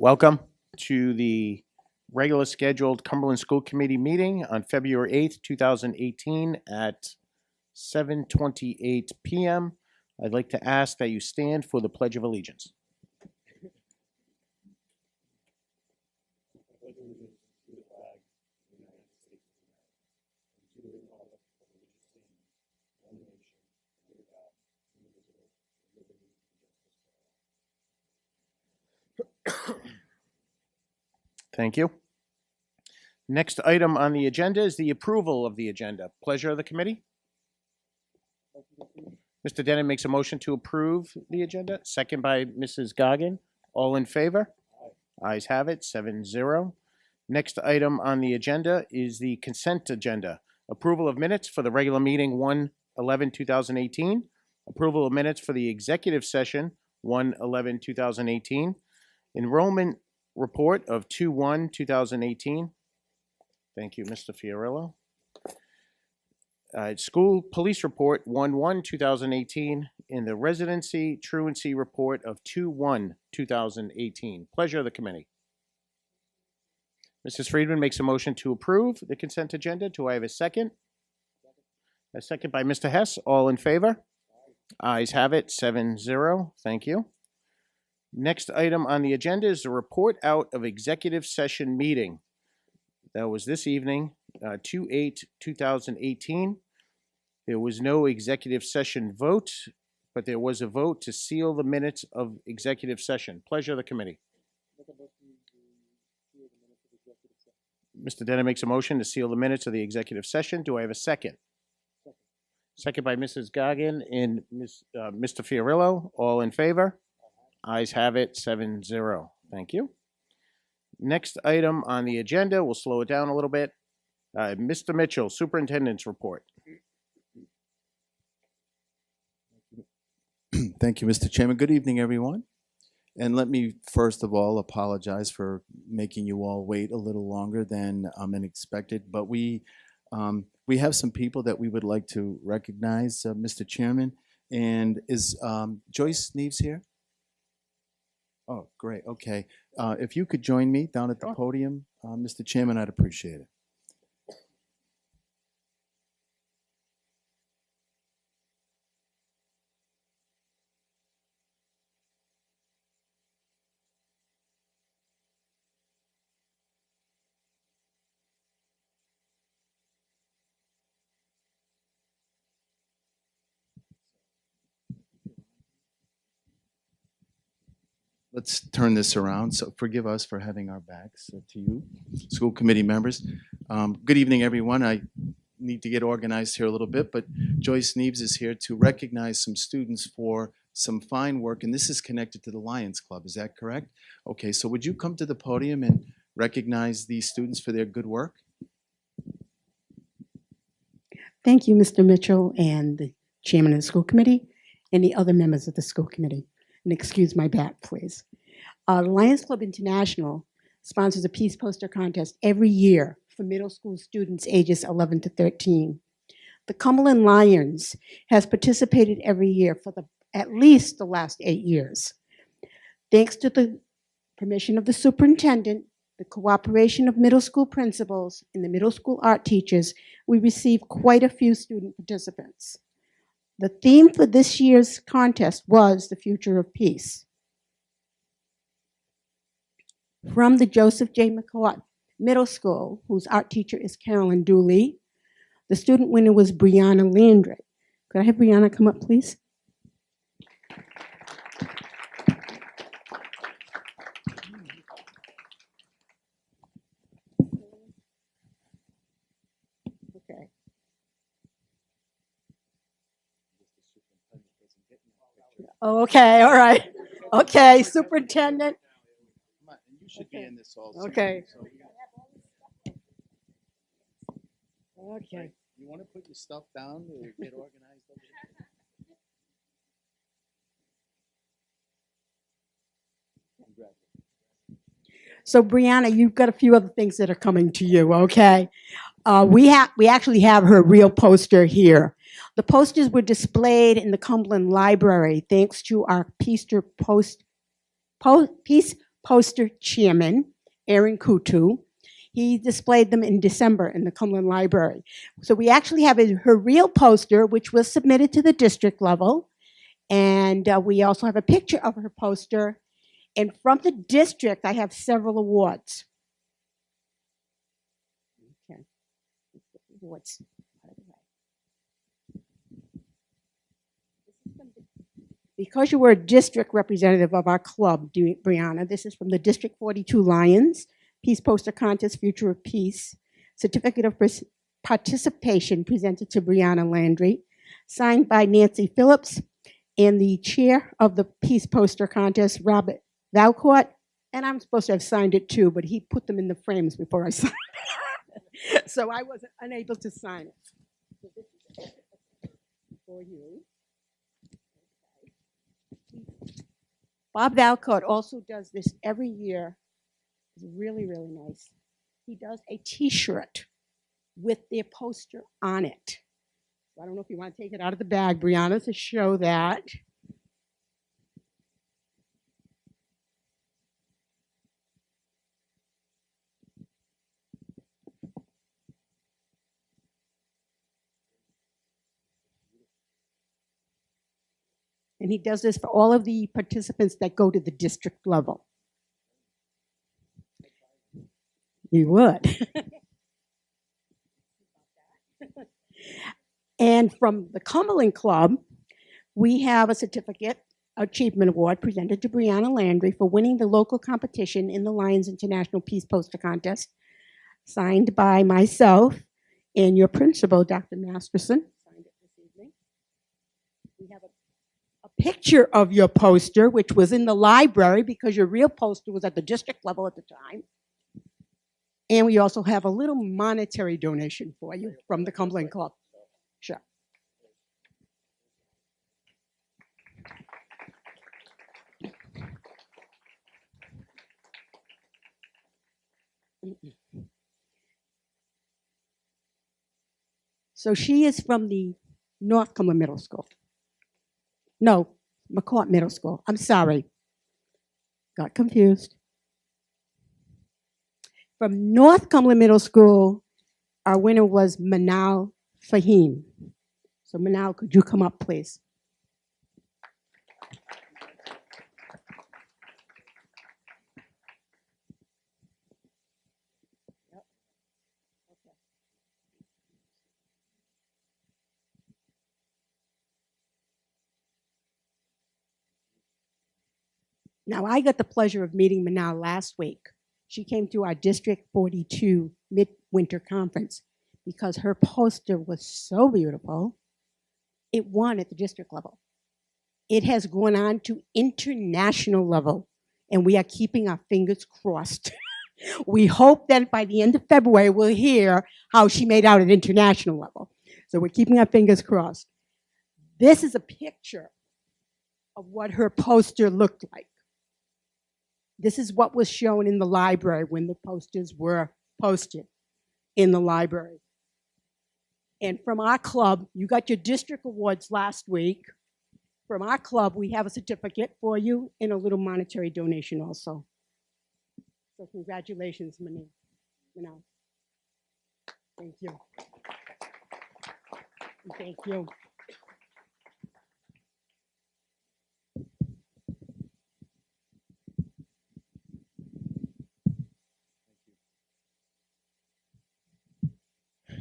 Welcome to the regular scheduled Cumberland School Committee meeting on February 8th, 2018 at 7:28 p.m. I'd like to ask that you stand for the Pledge of Allegiance. Thank you. Next item on the agenda is the approval of the agenda. Pleasure of the committee. Mr. Denon makes a motion to approve the agenda, second by Mrs. Goggin. All in favor? Aye. Ayes have it, 7-0. Next item on the agenda is the consent agenda. Approval of minutes for the regular meeting 1/11/2018. Approval of minutes for the executive session 1/11/2018. Enrollment report of 2/1/2018. Thank you, Mr. Fiorillo. School police report 1/1/2018, and the residency truancy report of 2/1/2018. Pleasure of the committee. Mrs. Friedman makes a motion to approve the consent agenda. Do I have a second? A second by Mr. Hess. All in favor? Ayes have it, 7-0. Thank you. Next item on the agenda is the report out of executive session meeting. That was this evening, 2/8/2018. There was no executive session vote, but there was a vote to seal the minutes of executive session. Pleasure of the committee. Mr. Denon makes a motion to seal the minutes of the executive session. Do I have a second? Second by Mrs. Goggin and Mr. Fiorillo. All in favor? Ayes have it, 7-0. Thank you. Next item on the agenda, we'll slow it down a little bit. Mr. Mitchell, Superintendent's report. Thank you, Mr. Chairman. Good evening, everyone. And let me first of all apologize for making you all wait a little longer than expected. But we have some people that we would like to recognize, Mr. Chairman. And is Joyce Neves here? Oh, great. Okay. If you could join me down at the podium, Mr. Chairman, I'd appreciate it. Let's turn this around. So forgive us for having our backs to you, school committee members. Good evening, everyone. I need to get organized here a little bit, but Joyce Neves is here to recognize some students for some fine work, and this is connected to the Lions Club. Is that correct? Okay, so would you come to the podium and recognize these students for their good work? Thank you, Mr. Mitchell, and the chairman of the school committee, and the other members of the school committee. And excuse my back, please. Lions Club International sponsors a peace poster contest every year for middle school students ages 11 to 13. The Cumberland Lions has participated every year for at least the last 8 years. Thanks to the permission of the superintendent, the cooperation of middle school principals, and the middle school art teachers, we received quite a few student participants. The theme for this year's contest was the future of peace. From the Joseph J. McCourt Middle School, whose art teacher is Carolyn Dooley, the student winner was Brianna Landry. Could I have Brianna come up, please? Okay. Oh, okay, all right. Okay, superintendent. You should be in this also. Okay. Okay. You want to put your stuff down to get organized? So Brianna, you've got a few other things that are coming to you, okay? We actually have her real poster here. The posters were displayed in the Cumberland Library thanks to our Peace poster chairman, Aaron Kutu. He displayed them in December in the Cumberland Library. So we actually have her real poster, which was submitted to the district level. And we also have a picture of her poster. And from the district, I have several awards. Okay. Awards. Because you were a district representative of our club, Brianna, this is from the District 42 Lions, Peace Poster Contest, Future of Peace, Certificate of Participation presented to Brianna Landry, signed by Nancy Phillips, and the chair of the Peace Poster Contest, Robert Valcourt, and I'm supposed to have signed it too, but he put them in the frames before I signed it. So I was unable to sign it. So this is for you. Bob Valcourt also does this every year. It's really, really nice. He does a T-shirt with their poster on it. I don't know if you want to take it out of the bag, Brianna, to show that. And he does this for all of the participants that go to the district level. You would. And from the Cumberland Club, we have a certificate achievement award presented to Brianna Landry for winning the local competition in the Lions International Peace Poster Contest, signed by myself and your principal, Dr. Masterson. Signed it this evening. We have a picture of your poster, which was in the library because your real poster was at the district level at the time. And we also have a little monetary donation for you from the Cumberland Club. Sure. So she is from the North Cumberland Middle School. No, McCourt Middle School. I'm sorry. Got confused. From North Cumberland Middle School, our winner was Manal Fahim. So Manal, could you come up, please? Yep. Okay. Now, I got the pleasure of meeting Manal last week. She came to our District 42 Midwinter Conference because her poster was so beautiful, it won at the district level. It has gone on to international level, and we are keeping our fingers crossed. We hope that by the end of February, we'll hear how she made out at international level. So we're keeping our fingers crossed. This is a picture of what her poster looked like. This is what was shown in the library when the posters were posted in the library. And from our club, you got your district awards last week. From our club, we have a certificate for you and a little monetary donation also. So congratulations, Manal. Thank you. Thank you.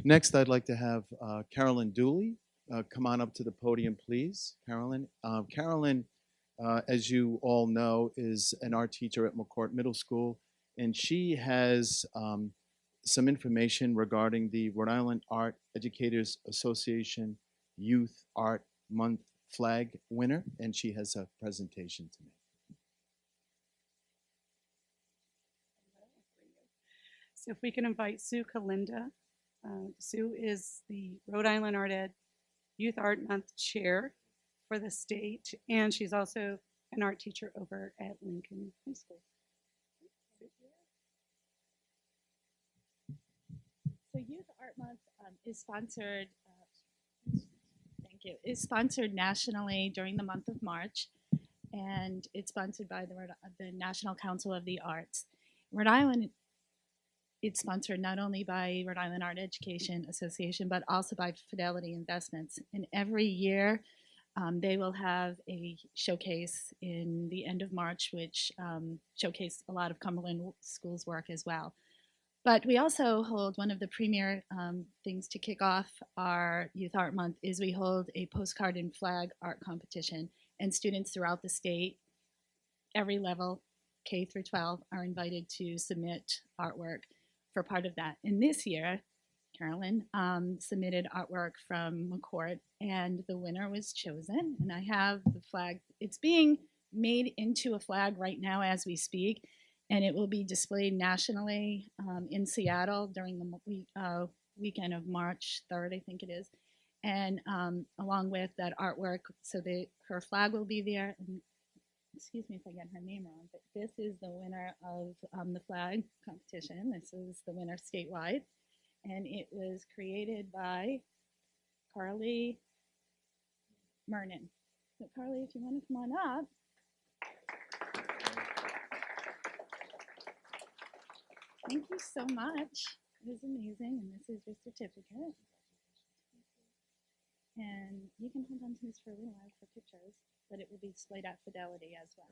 Next, I'd like to have Carolyn Dooley come on up to the podium, please. Carolyn, as you all know, is an art teacher at McCourt Middle School, and she has some information regarding the Rhode Island Art Educators Association Youth Art Month flag winner, and she has a presentation to make. So if we can invite Sue Kalinda. Sue is the Rhode Island Art Ed Youth Art Month Chair for the state, and she's also an art teacher over at Lincoln High School. So Youth Art Month is sponsored, thank you, is sponsored nationally during the month of March, and it's sponsored by the National Council of the Arts. Rhode Island, it's sponsored not only by Rhode Island Art Education Association, but also by Fidelity Investments. And every year, they will have a showcase in the end of March, which showcase a lot of Cumberland schools' work as well. But we also hold one of the premier things to kick off our Youth Art Month is we hold a postcard and flag art competition, and students throughout the state, every level, K through 12, are invited to submit artwork for part of that. And this year, Carolyn submitted artwork from McCourt, and the winner was chosen. And I have the flag. It's being made into a flag right now as we speak, and it will be displayed nationally in Seattle during the weekend of March 3rd, I think it is. And along with that artwork, so her flag will be there. And excuse me if I get her name wrong, but this is the winner of the flag competition. This is the winner statewide. And it was created by Carly Mernon. So Carly, if you want to come on up. Thank you so much. It was amazing, and this is your certificate. And you can hold on to this for a little while for pictures, but it will be displayed at Fidelity as well.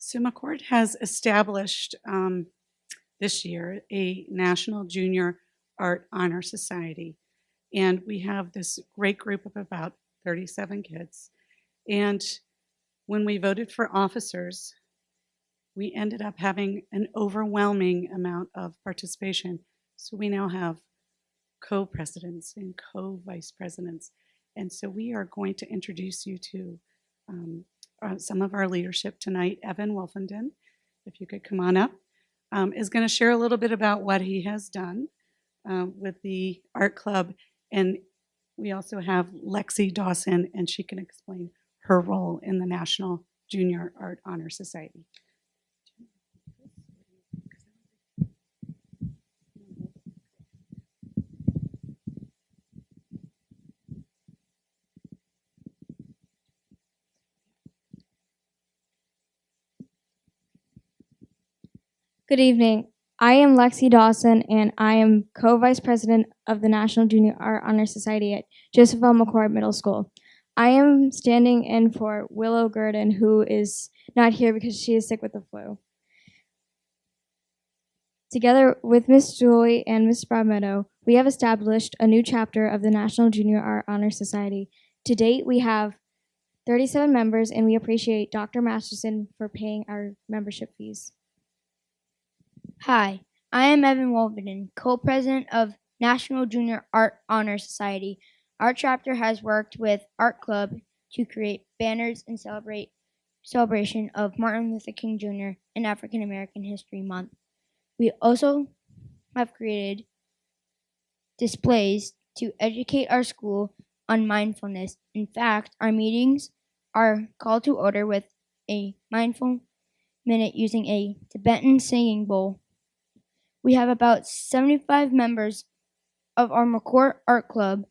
So McCourt has established this year a National Junior Art Honor Society. And we have this great group of about 37 kids. And when we voted for officers, we ended up having an overwhelming amount of participation. So we now have co-presidents and co-vice presidents. And so we are going to introduce you to some of our leadership tonight. Evan Wolfenden, if you could come on up, is going to share a little bit about what he has done with the art club. And we also have Lexi Dawson, and she can explain her role in the National Junior Art Honor Society. Good evening. I am Lexi Dawson, and I am co-vice president of the National Junior Art Honor Society at Joseph L. McCourt Middle School. I am standing in for Willow Gurdon, who is not here because she is sick with the flu. Together with Miss Julie and Miss Broadmeadow, we have established a new chapter of the National Junior Art Honor Society. To date, we have 37 members, and we appreciate Dr. Masterson for paying our membership fees. Hi, I am Evan Wolfenden, co-president of National Junior Art Honor Society. Our chapter has worked with Art Club to create banners in celebration of Martin Luther King Jr. and African American History Month. We also have created displays to educate our school on mindfulness. In fact, our meetings are called to order with a mindful minute using a Tibetan singing bowl. We have about 75 members of our McCourt Art Club.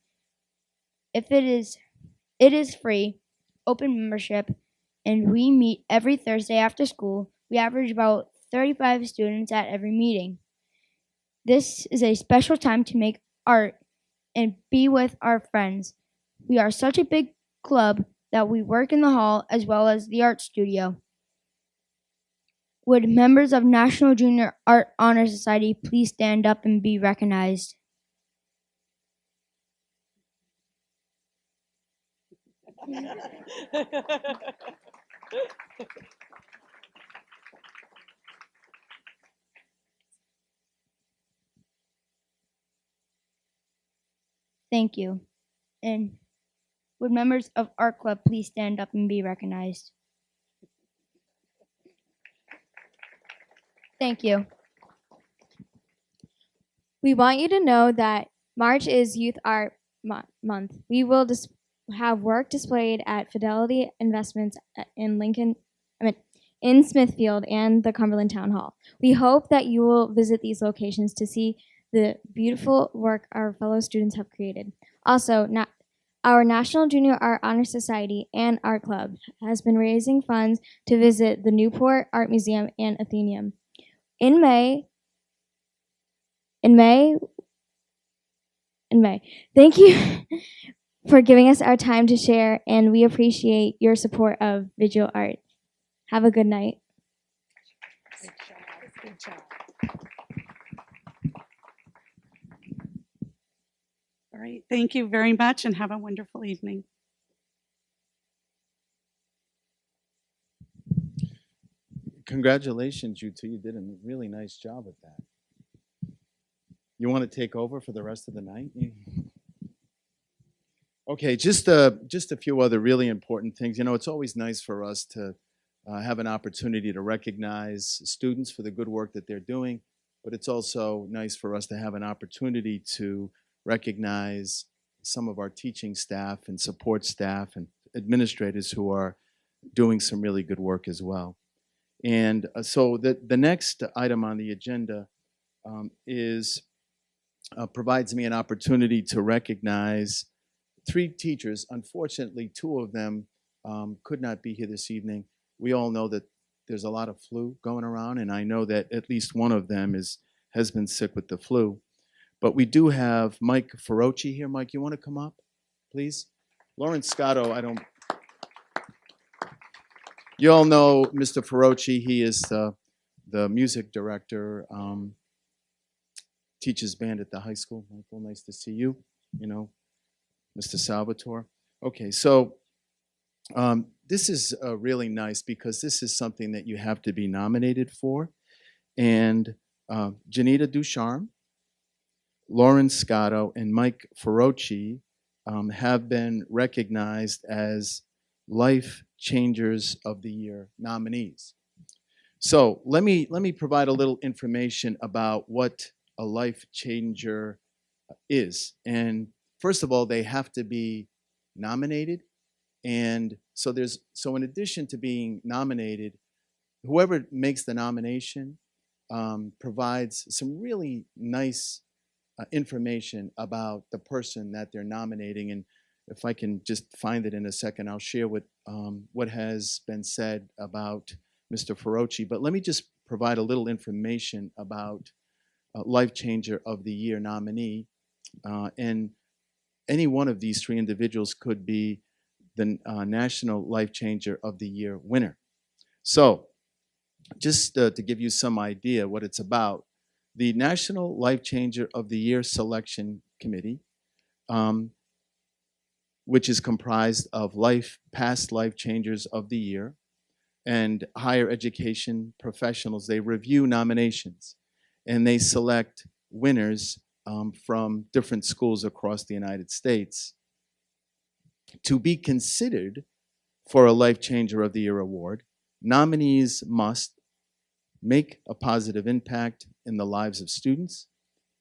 It is free, open membership, and we meet every Thursday after school. We average about 35 students at every meeting. This is a special time to make art and be with our friends. We are such a big club that we work in the hall as well as the art studio. Would members of National Junior Art Honor Society please stand up and be recognized? Thank you. And would members of Art Club please stand up and be recognized? Thank you. We want you to know that March is Youth Art Month. We will have work displayed at Fidelity Investments in Smithfield and the Cumberland Town Hall. We hope that you will visit these locations to see the beautiful work our fellow students have created. Also, our National Junior Art Honor Society and Art Club has been raising funds to visit the Newport Art Museum and Atheneum. In May, thank you for giving us our time to share, and we appreciate your support of visual art. Have a good night. Good job. Good job. All right. Thank you very much and have a wonderful evening. Congratulations, you two. You did a really nice job with that. You want to take over for the rest of the night? Okay, just a few other really important things. You know, it's always nice for us to have an opportunity to recognize students for the good work that they're doing, but it's also nice for us to have an opportunity to recognize some of our teaching staff and support staff and administrators who are doing some really good work as well. And so the next item on the agenda provides me an opportunity to recognize 3 teachers. Unfortunately, 2 of them could not be here this evening. We all know that there's a lot of flu going around, and I know that at least one of them has been sick with the flu. But we do have Mike Ferrocci here. Mike, you want to come up, please? Lauren Scotto, you all know Mr. Ferrocci. He is the music director, teaches band at the high school. Michael, nice to see you. You know, Mr. Salvatore. Okay, so this is really nice because this is something that you have to be nominated for. And Janita Ducharme, Lauren Scotto, and Mike Ferrocci have been recognized as Life Changers of the Year nominees. So let me provide a little information about what a life changer is. And first of all, they have to be nominated. And so in addition to being nominated, whoever makes the nomination provides some really nice information about the person that they're nominating. And if I can just find it in a second, I'll share what has been said about Mr. Ferrocci. But let me just provide a little information about Life Changer of the Year nominee. And any one of these 3 individuals could be the National Life Changer of the Year winner. So just to give you some idea what it's about, the National Life Changer of the Year Selection Committee, which is comprised of past life changers of the year and higher education professionals, they review nominations and they select winners from different schools across the United States. To be considered for a Life Changer of the Year award, nominees must make a positive impact in the lives of students,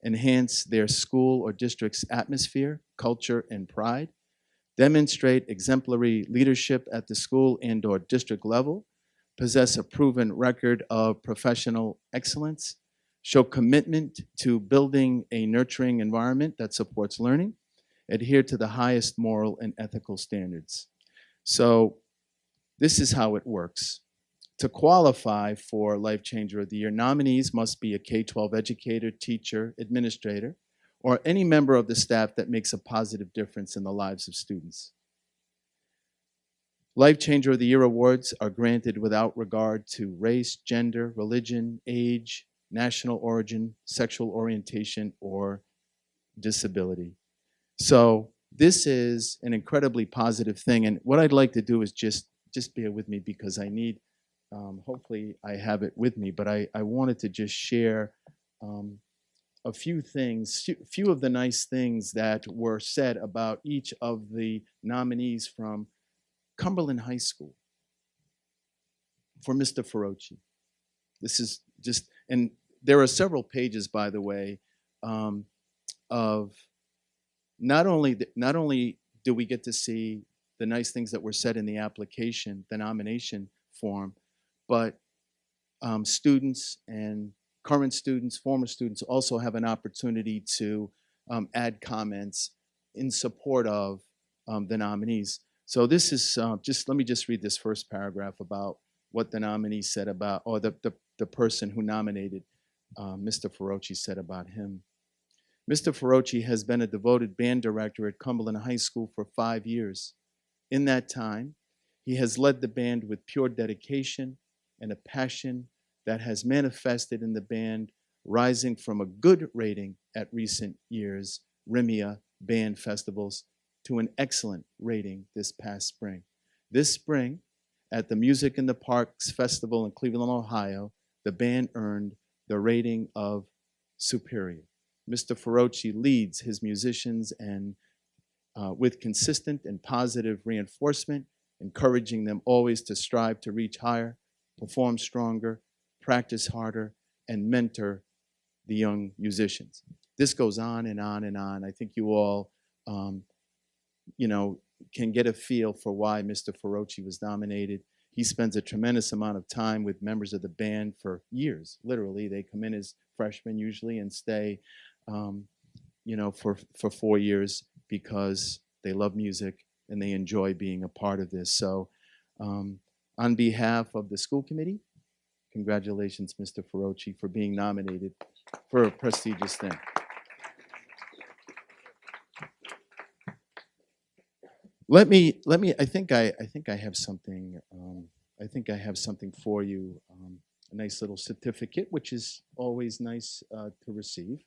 enhance their school or district's atmosphere, culture, and pride, demonstrate exemplary leadership at the school and/or district level, possess a proven record of professional excellence, show commitment to building a nurturing environment that supports learning, adhere to the highest moral and ethical standards. So this is how it works. To qualify for Life Changer of the Year, nominees must be a K-12 educator, teacher, administrator, or any member of the staff that makes a positive difference in the lives of students. Life Changer of the Year awards are granted without regard to race, gender, religion, age, national origin, sexual orientation, or disability. So this is an incredibly positive thing. And what I'd like to do is just bear with me because I need, hopefully I have it with me, but I wanted to just share a few things, few of the nice things that were said about each of the nominees from Cumberland High School for Mr. Ferrocci. This is just, and there are several pages, by the way, of not only do we get to see the nice things that were said in the application, the nomination form, but students and current students, former students also have an opportunity to add comments in support of the nominees. So this is let me just read this first paragraph about what the nominee said about, or the person who nominated Mr. Ferrocci said about him. Mr. Ferrocci has been a devoted band director at Cumberland High School for 5 years. In that time, he has led the band with pure dedication and a passion that has manifested in the band, rising from a good rating at recent years' RIMIA band festivals to an excellent rating this past spring. This spring, at the Music in the Parks Festival in Cleveland, Ohio, the band earned the rating of superior. Mr. Ferrocci leads his musicians and with consistent and positive reinforcement, encouraging them always to strive to reach higher, perform stronger, practice harder, and mentor the young musicians. This goes on and on and on. I think you all, can get a feel for why Mr. Ferrocci was nominated. He spends a tremendous amount of time with members of the band for years. Literally, they come in as freshmen usually and stay, for 4 years because they love music and they enjoy being a part of this. So, on behalf of the school committee, congratulations, Mr. Ferrocci, for being nominated for a prestigious thing. I think I have something. I think I have something for you. A nice little certificate, which is always nice to receive.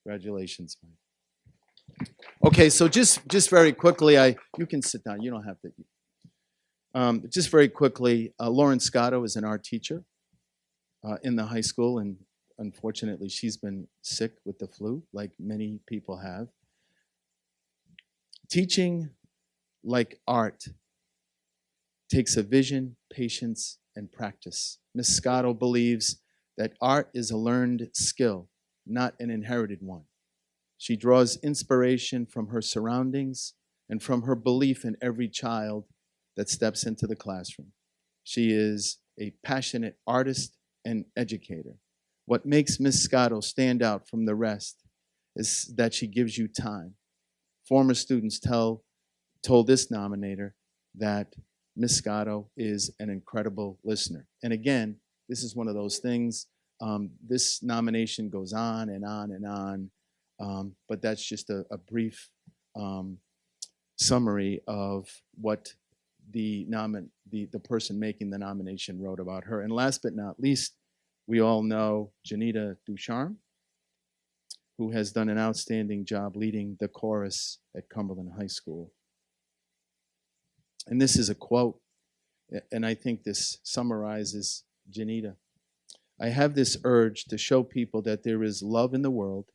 Congratulations, Mike. Okay, so just very quickly, you can sit down. You don't have to. Just very quickly, Lauren Scotto is an art teacher in the high school, and unfortunately, she's been sick with the flu, like many people have. Teaching, like art, takes a vision, patience, and practice. Ms. Scotto believes that art is a learned skill, not an inherited one. She draws inspiration from her surroundings and from her belief in every child that steps into the classroom. She is a passionate artist and educator. What makes Ms. Scotto stand out from the rest is that she gives you time. Former students told this nominator that Ms. Scotto is an incredible listener. And again, this is one of those things, this nomination goes on and on and on, but that's just a brief summary of what the person making the nomination wrote about her. And last but not least, we all know Janita Ducharme, who has done an outstanding job leading the chorus at Cumberland High School. And this is a quote, and I think this summarizes Janita. I have this urge to show people that there is love in the world,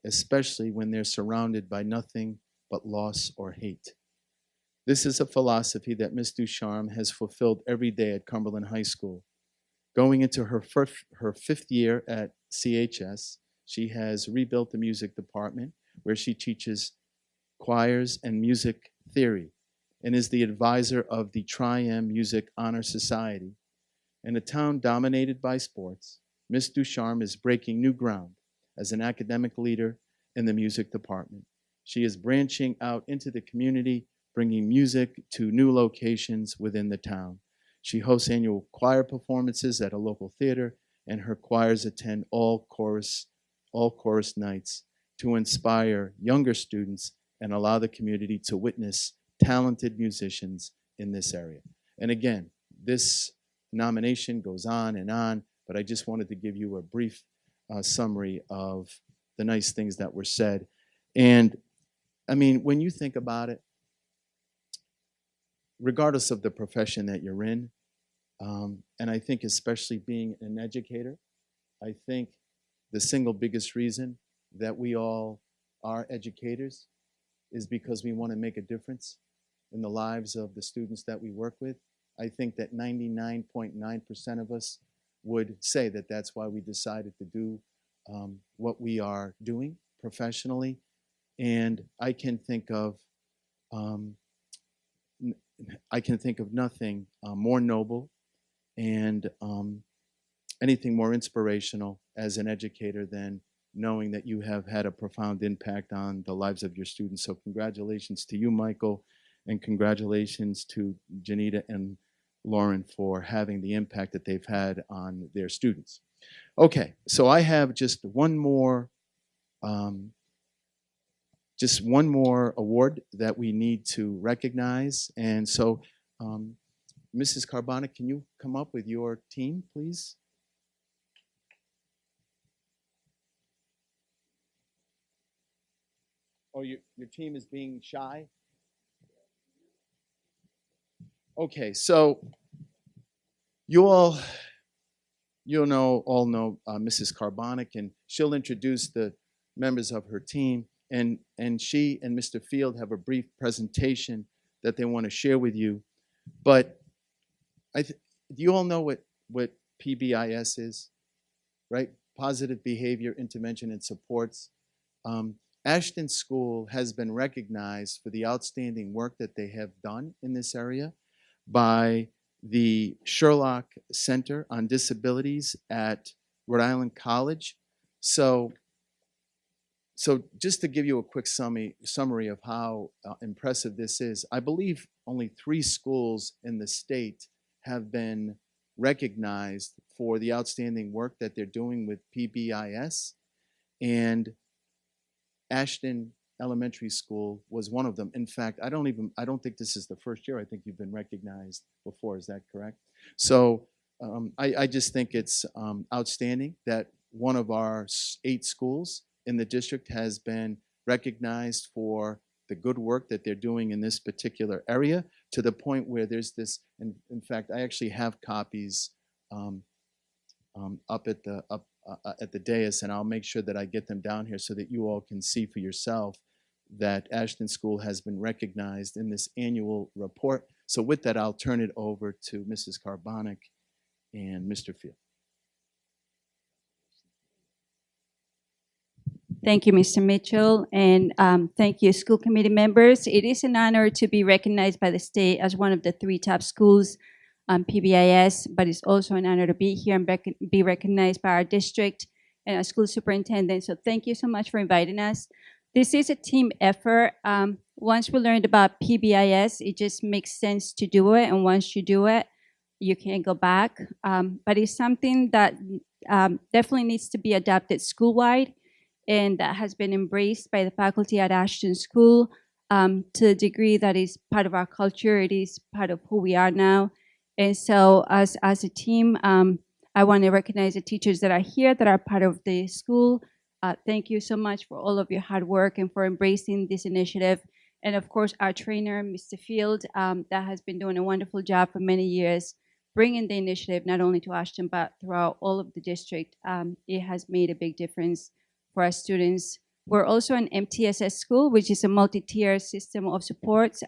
especially when they're surrounded by nothing but loss or hate. This is a philosophy that Ms. Ducharme has fulfilled every day at Cumberland High School. Going into her fifth year at CHS, she has rebuilt the music department where she teaches choirs and music theory and is the advisor of the Tri-M Music Honor Society. In a town dominated by sports, Ms. Ducharme is breaking new ground as an academic leader in the music department. She is branching out into the community, bringing music to new locations within the town. She hosts annual choir performances at a local theater, and her choirs attend all chorus nights to inspire younger students and allow the community to witness talented musicians in this area. And again, this nomination goes on, but I just wanted to give you a brief summary of the nice things that were said. And I mean, when you think about it, regardless of the profession that you're in. And I think especially being an educator, I think the single biggest reason that we all are educators is because we want to make a difference in the lives of the students that we work with. I think that 99.9% of us would say that that's why we decided to do what we are doing professionally. And I can think of nothing more noble and anything more inspirational as an educator than knowing that you have had a profound impact on the lives of your students. So congratulations to you, Michael, and congratulations to Janita and Lauren for having the impact that they've had on their students. Okay, so I have just one more award that we need to recognize. And so, Mrs. Carbonic, can you come up with your team, please? Oh, your team is being shy? Okay, so you all know Mrs. Carbonic, and she'll introduce the members of her team, and she and Mr. Field have a brief presentation that they want to share with you. But do you all know what PBIS is, right? Positive Behavior Intervention and Supports. Ashton School has been recognized for the outstanding work that they have done in this area by the Sherlock Center on Disabilities at Rhode Island College. So just to give you a quick summary of how impressive this is, I believe only 3 schools in the state have been recognized for the outstanding work that they're doing with PBIS, and Ashton Elementary School was one of them. In fact, I don't think this is the first year. I think you've been recognized before. Is that correct? So I just think it's outstanding that one of our 8 schools in the district has been recognized for the good work that they're doing in this particular area, to the point where there's this, and in fact, I actually have copies up at the dais, and I'll make sure that I get them down here so that you all can see for yourself that Ashton School has been recognized in this annual report. So with that, I'll turn it over to Mrs. Carbonic and Mr. Field. Thank you, Mr. Mitchell, and thank you, school committee members. It is an honor to be recognized by the state as one of the 3 top schools on PBIS, but it's also an honor to be here and be recognized by our district and our school superintendent. So thank you so much for inviting us. This is a team effort. Once we learned about PBIS, it just makes sense to do it, and once you do it, you can't go back. But it's something that definitely needs to be adopted school-wide, and that has been embraced by the faculty at Ashton School to the degree that is part of our culture. It is part of who we are now. And so as a team, I want to recognize the teachers that are here that are part of the school. Thank you so much for all of your hard work and for embracing this initiative. And of course, our trainer, Mr. Field, that has been doing a wonderful job for many years, bringing the initiative not only to Ashton, but throughout all of the district. It has made a big difference for our students. We're also an MTSS school, which is a multi-tier system of supports,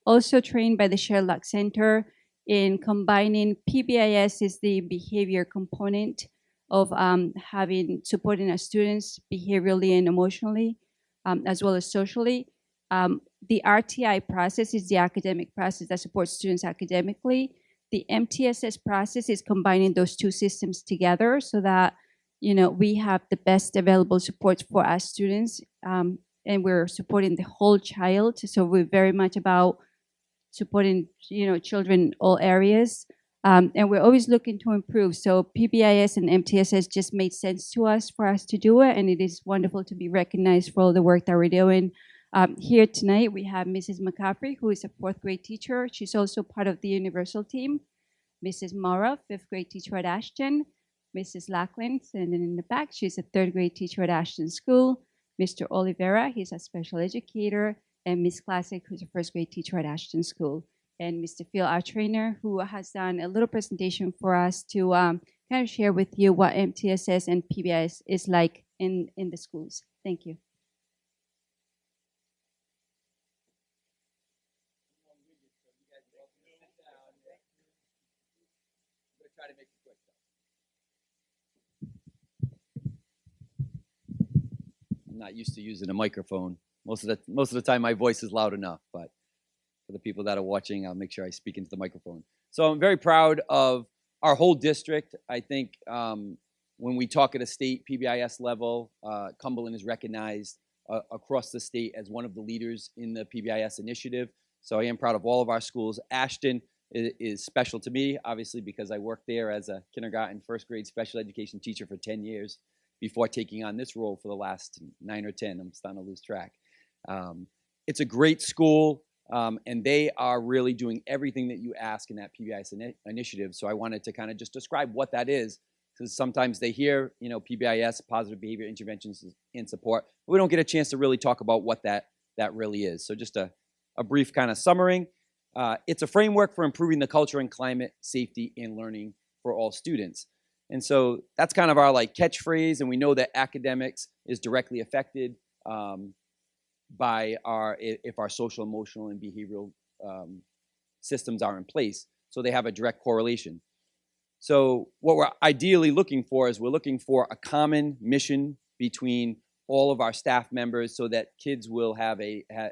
also trained by the Sherlock Center in combining PBIS is the behavior component of supporting our students behaviorally and emotionally, as well as socially. The RTI process is the academic process that supports students academically. The MTSS process is combining those 2 systems together so that we have the best available supports for our students, and we're supporting the whole child. So we're very much about supporting, children in all areas, and we're always looking to improve. So PBIS and MTSS just made sense to us for us to do it, and it is wonderful to be recognized for all the work that we're doing. Here tonight, we have Mrs. McCaffrey, who is a 4th grade teacher. She's also part of the Universal team. Mrs. Mora, 5th grade teacher at Ashton. Mrs. Lackland, and then in the back, she's a 3rd grade teacher at Ashton School. Mr. Oliveira, he's a special educator. And Miss Classic, who's a 1st grade teacher at Ashton School. and Mr. Phil, our trainer, who has done a little presentation for us to kind of share with you what MTSS and PBIS is like in the schools. Thank you. I'm not used to using a microphone. Most of the time my voice is loud enough, but for the people that are watching, I'll make sure I speak into the microphone. So I'm very proud of our whole district. I think when we talk at a state PBIS level, Cumberland is recognized across the state as one of the leaders in the PBIS initiative. So I am proud of all of our schools. Ashton is special to me, obviously, because I worked there as a kindergarten, first grade special education teacher for 10 years before taking on this role for the last 9 or 10. I'm starting to lose track. It's a great school, and they are really doing everything that you ask in that PBIS initiative. So I wanted to kind of just describe what that is, because sometimes they hear, PBIS, positive behavior interventions and support, but we don't get a chance to really talk about what that really is. So just a brief kind of summary. It's a framework for improving the culture and climate, safety, and learning for all students. And so that's kind of our catchphrase, and we know that academics is directly affected by if our social, emotional, and behavioral systems are in place. So they have a direct correlation. So what we're ideally looking for is we're looking for a common mission between all of our staff members, so that kids will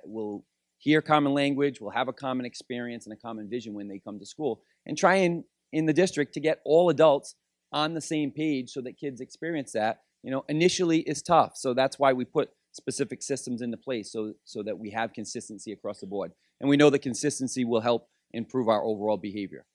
will hear common language, will have a common experience and a common vision when they come to school, and try in the district to get all adults on the same page so that kids experience that. Initially is tough. So that's why we put specific systems into place so that we have consistency across the board. And we know that consistency will help improve our overall behavior.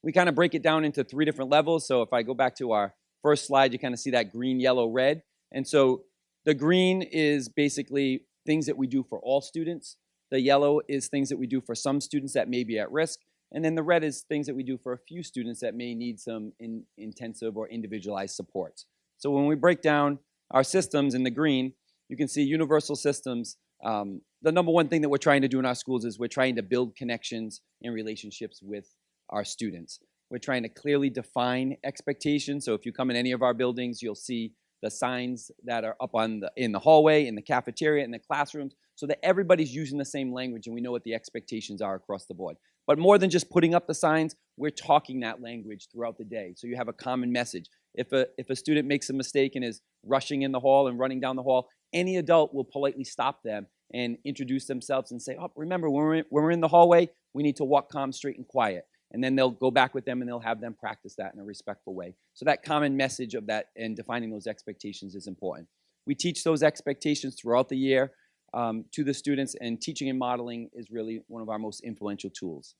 We kind of break it down into 3 different levels. So if I go back to our first slide, you kind of see that green, yellow, red. And so the green is basically things that we do for all students. The yellow is things that we do for some students that may be at risk. And then the red is things that we do for a few students that may need some intensive or individualized supports. So when we break down our systems in the green, you can see universal systems. The number one thing that we're trying to do in our schools is we're trying to build connections and relationships with our students. We're trying to clearly define expectations. So if you come in any of our buildings, you'll see the signs that are up in the hallway, in the cafeteria, in the classrooms, so that everybody's using the same language and we know what the expectations are across the board. But more than just putting up the signs, we're talking that language throughout the day. So you have a common message. If a student makes a mistake and is rushing in the hall and running down the hall, any adult will politely stop them and introduce themselves and say, oh, remember, when we're in the hallway, we need to walk calm, straight, and quiet. And then they'll go back with them and they'll have them practice that in a respectful way. So that common message of that and defining those expectations is important. We teach those expectations throughout the year to the students, and teaching and modeling is really one of our most influential tools.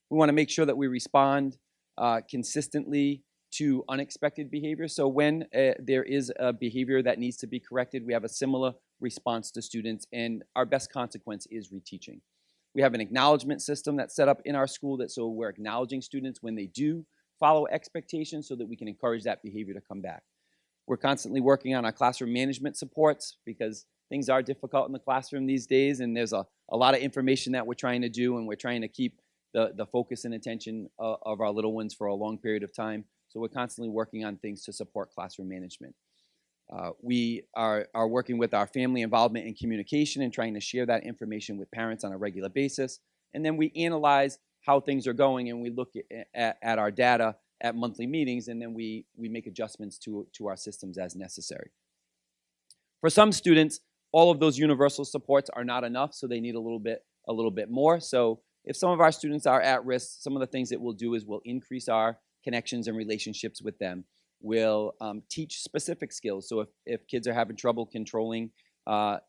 We want to make sure that we respond consistently to unexpected behavior. So when there is a behavior that needs to be corrected, we have a similar response to students, and our best consequence is reteaching. We have an acknowledgement system that's set up in our school so we're acknowledging students when they do follow expectations so that we can encourage that behavior to come back. We're constantly working on our classroom management supports because things are difficult in the classroom these days, and there's a lot of information that we're trying to do, and we're trying to keep the focus and attention of our little ones for a long period of time. So we're constantly working on things to support classroom management. We are working with our family involvement and communication and trying to share that information with parents on a regular basis. And then we analyze how things are going, and we look at our data at monthly meetings, and then we make adjustments to our systems as necessary. For some students, all of those universal supports are not enough, so they need a little bit more. So if some of our students are at risk, some of the things that we'll do is we'll increase our connections and relationships with them. We'll teach specific skills. So if kids are having trouble controlling or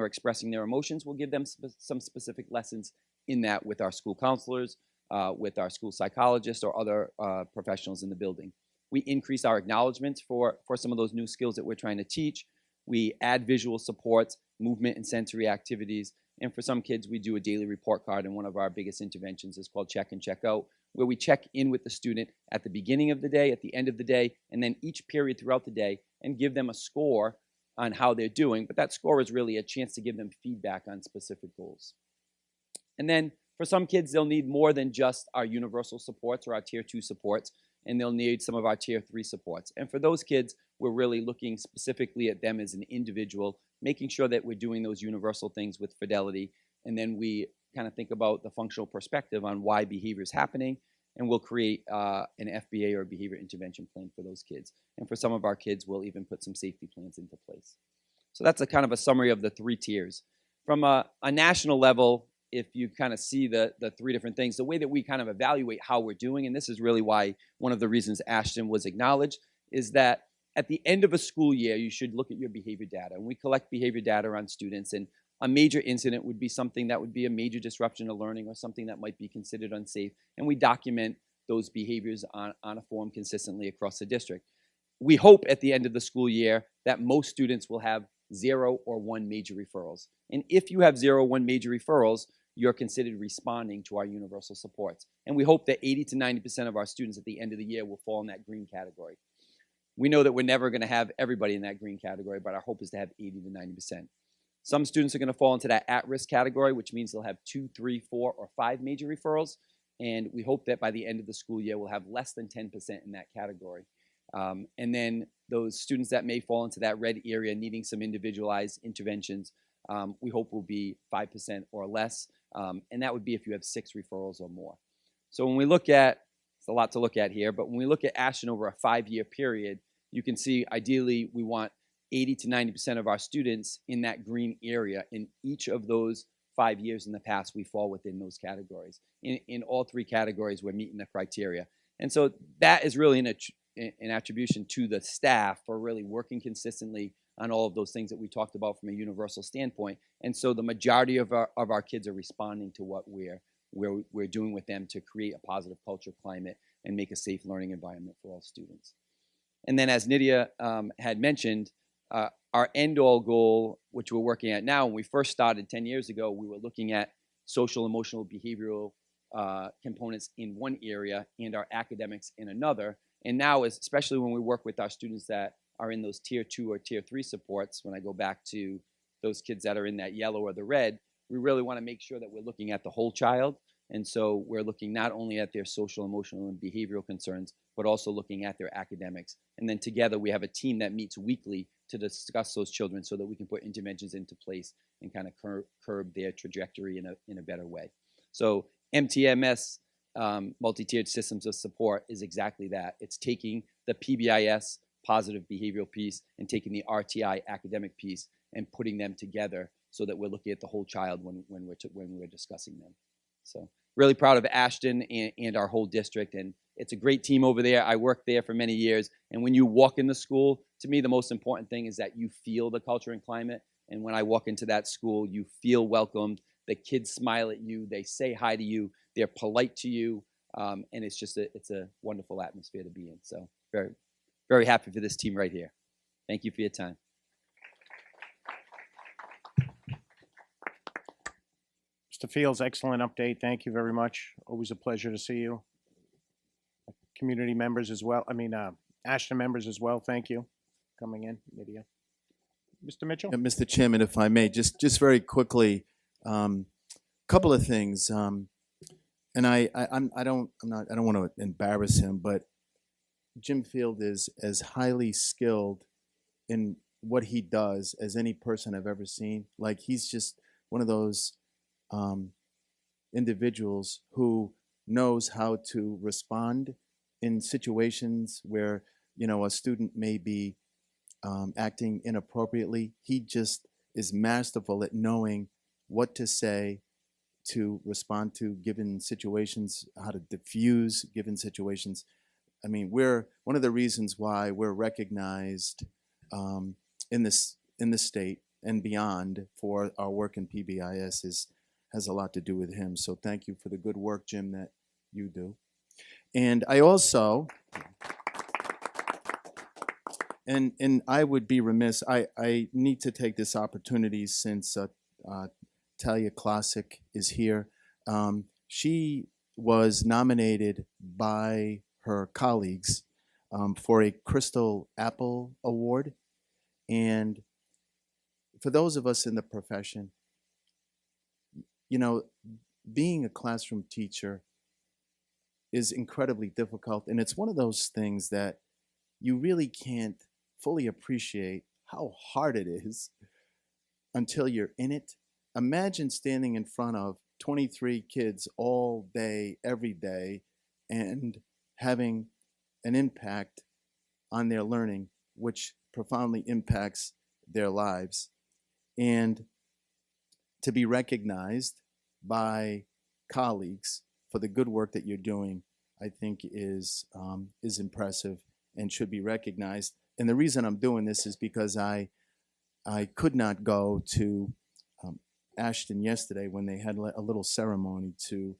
expressing their emotions, we'll give them some specific lessons in that with our school counselors, with our school psychologists, or other professionals in the building. We increase our acknowledgments for some of those new skills that we're trying to teach. We add visual supports, movement and sensory activities. And for some kids, we do a daily report card, and one of our biggest interventions is called Check and Check Out, where we check in with the student at the beginning of the day, at the end of the day, and then each period throughout the day, and give them a score on how they're doing. But that score is really a chance to give them feedback on specific goals. And then For some kids, they'll need more than just our universal supports or our tier 2 supports, and they'll need some of our tier 3 supports. And for those kids, we're really looking specifically at them as an individual, making sure that we're doing those universal things with fidelity. And then we kind of think about the functional perspective on why behavior is happening, and we'll create an FBA or behavior intervention plan for those kids. And for some of our kids, we'll even put some safety plans into place. So that's a kind of a summary of the 3 tiers. From a national level, if you kind of see the 3 different things, the way that we kind of evaluate how we're doing, and this is really why one of the reasons Ashton was acknowledged, is that at the end of a school year, you should look at your behavior data. And we collect behavior data on students, and a major incident would be something that would be a major disruption to learning or something that might be considered unsafe. And we document those behaviors on a form consistently across the district. We hope at the end of the school year that most students will have 0 or 1 major referrals. And if you have 0 or 1 major referrals, you're considered responding to our universal supports. And we hope that 80 to 90% of our students at the end of the year will fall in that green category. We know that we're never going to have everybody in that green category, but our hope is to have 80 to 90%. Some students are going to fall into that at-risk category, which means they'll have 2, 3, 4, or 5 major referrals. And we hope that by the end of the school year, we'll have less than 10% in that category. And then those students that may fall into that red area needing some individualized interventions, we hope will be 5% or less. And that would be if you have 6 referrals or more. So when we look at, it's a lot to look at here, but when we look at Ashton over a 5-year period, you can see ideally we want 80 to 90% of our students in that green area. In each of those 5 years in the past, we fall within those categories. In all 3 categories, we're meeting the criteria. And so that is really an attribution to the staff for really working consistently on all of those things that we talked about from a universal standpoint. And so the majority of our kids are responding to what we're doing with them to create a positive culture climate and make a safe learning environment for all students. And then as Nydia had mentioned, our end-all goal, which we're working at now, when we first started 10 years ago, we were looking at social, emotional, behavioral components in one area and our academics in another. And now, especially when we work with our students that are in those tier 2 or tier 3 supports, when I go back to those kids that are in that yellow or the red, we really want to make sure that we're looking at the whole child. And so we're looking not only at their social, emotional, and behavioral concerns, but also looking at their academics. And then together we have a team that meets weekly to discuss those children so that we can put interventions into place and kind of curb their trajectory in a better way. So MTMS, multi-tiered systems of support, is exactly that. It's taking the PBIS positive behavioral piece and taking the RTI academic piece and putting them together so that we're looking at the whole child when we're discussing them. So really proud of Ashton and our whole district, and it's a great team over there. I worked there for many years, and when you walk in the school, to me the most important thing is that you feel the culture and climate. And when I walk into that school, you feel welcomed. The kids smile at you, they say hi to you, they're polite to you, and it's just it's a wonderful atmosphere to be in. So very, very happy for this team right here. Thank you for your time. Mr. Fields, excellent update. Thank you very much. Always a pleasure to see you. Community members as well. Ashton members as well. Thank you for coming in, Nydia. Mr. Mitchell? Mr. Chairman, if I may, just very quickly, couple of things. And I don't want to embarrass him, but Jim Field is as highly skilled in what he does as any person I've ever seen. Like, he's just one of those individuals who knows how to respond in situations where, a student may be acting inappropriately. He just is masterful at knowing what to say to respond to given situations, how to diffuse given situations. We're one of the reasons why we're recognized in the state and beyond for our work in PBIS has a lot to do with him. So thank you for the good work, Jim, that you do. And I also, and I would be remiss, I need to take this opportunity since Talia Classic is here. She was nominated by her colleagues for a Crystal Apple Award. And for those of us in the profession, being a classroom teacher is incredibly difficult, and it's one of those things that you really can't fully appreciate how hard it is until you're in it. Imagine standing in front of 23 kids all day, every day, and having an impact on their learning, which profoundly impacts their lives. And to be recognized by colleagues for the good work that you're doing, I think is impressive and should be recognized. And the reason I'm doing this is because I could not go to Ashton yesterday when they had a little ceremony to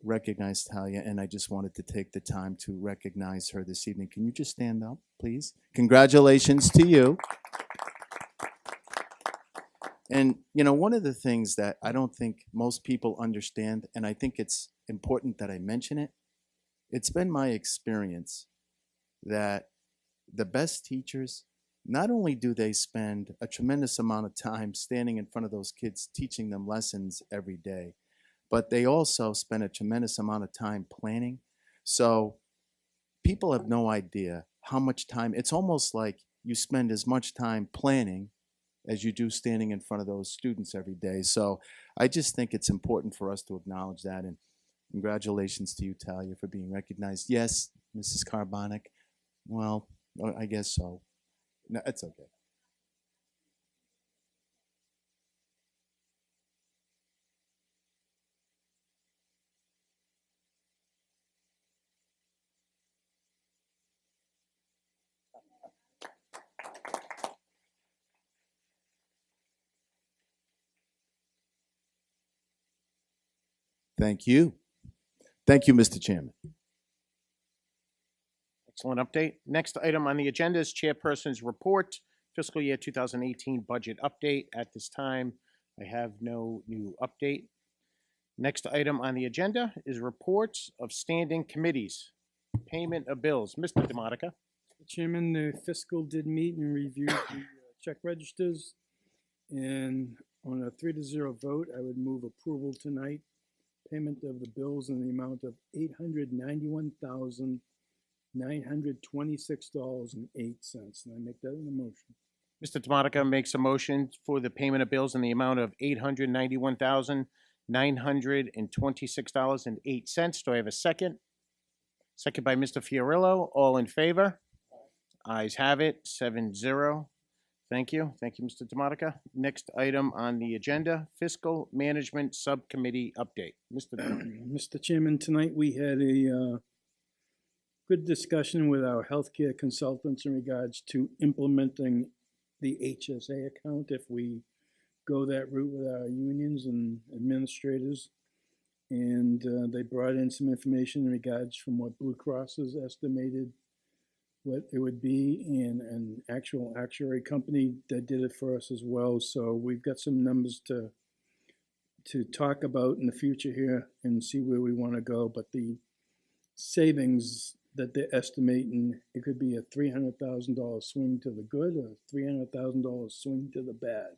recognize Talia, and I just wanted to take the time to recognize her this evening. Can you just stand up, please? Congratulations to you. And, you know, one of the things that I don't think most people understand, and I think it's important that I mention it, it's been my experience that the best teachers, not only do they spend a tremendous amount of time standing in front of those kids teaching them lessons every day, but they also spend a tremendous amount of time planning. So people have no idea how much time, it's almost like you spend as much time planning as you do standing in front of those students every day. So I just think it's important for us to acknowledge that, and congratulations to you, Talia, for being recognized. Yes, Mrs. Carbonic, well, I guess so. No, it's okay. Thank you. Thank you, Mr. Chairman. Excellent update. Next item on the agenda is Chairperson's Report, Fiscal Year 2018 Budget Update. At this time, I have no new update. Next item on the agenda is reports of standing committees. Payment of bills. Mr. DeMonica. Chairman, the fiscal did meet and reviewed the check registers, and on a 3-0 vote, I would move approval tonight. Payment of the bills in the amount of $891,926.08. And I make that in a motion. Mr. DeMonica makes a motion for the payment of bills in the amount of $891,926.08. Do I have a second? Second by Mr. Fiorillo. All in favor? Ayes have it, 7-0. Thank you. Thank you, Mr. DeMonica. Next item on the agenda, Fiscal Management Subcommittee Update. Mr. DeMonica. Mr. Chairman, tonight we had a good discussion with our healthcare consultants in regards to implementing the HSA account if we go that route with our unions and administrators. And they brought in some information in regards from what Blue Cross has estimated what it would be, and an actual actuary company that did it for us as well. So we've got some numbers to talk about in the future here and see where we want to go. But the savings that they're estimating, it could be a $300,000 swing to the good or $300,000 swing to the bad.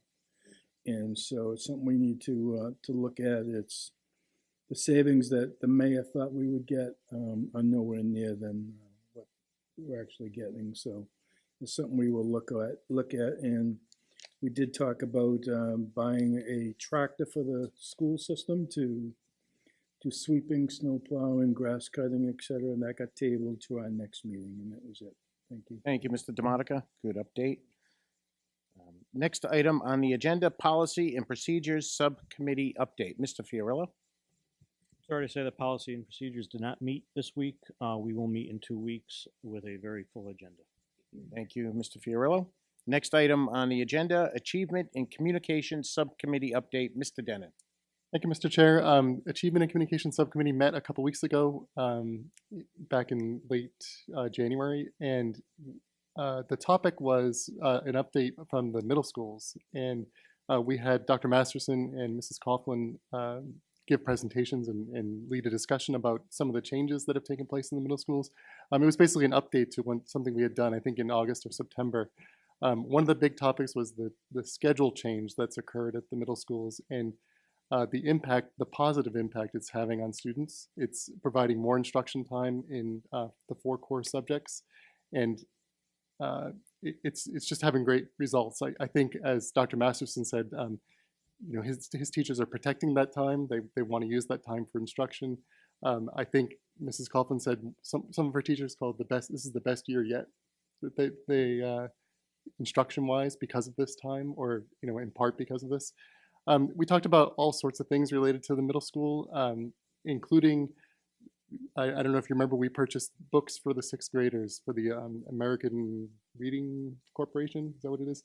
And so it's something we need to look at. It's the savings that the mayor thought we would get are nowhere near than what we're actually getting. So it's something we will look at. And we did talk about buying a tractor for the school system to do sweeping, snow plowing, grass cutting, etc. And that got tabled to our next meeting, and that was it. Thank you. Thank you, Mr. DeMonica. Good update. Next item on the agenda, Policy and Procedures Subcommittee Update. Mr. Fiorillo. Sorry to say that Policy and Procedures did not meet this week. We will meet in 2 weeks with a very full agenda. Thank you, Mr. Fiorillo. Next item on the agenda, Achievement and Communication Subcommittee Update. Mr. Denon. Thank you, Mr. Chair. Achievement and Communication Subcommittee met a couple weeks ago, back in late January, and the topic was an update from the middle schools. And we had Dr. Masterson and Mrs. Coughlin give presentations and lead a discussion about some of the changes that have taken place in the middle schools. It was basically an update to something we had done, I think, in August or September. One of the big topics was the schedule change that's occurred at the middle schools. And the positive impact it's having on students. It's providing more instruction time in the 4 core subjects, and it's just having great results. I think, as Dr. Masterson said, his teachers are protecting that time. They want to use that time for instruction. I think Mrs. Coughlin said some of her teachers called this is the best year yet. They instruction-wise because of this time, or in part because of this. We talked about all sorts of things related to the middle school, including, I don't know if you remember, we purchased books for the 6th graders for the American Reading Corporation, is that what it is?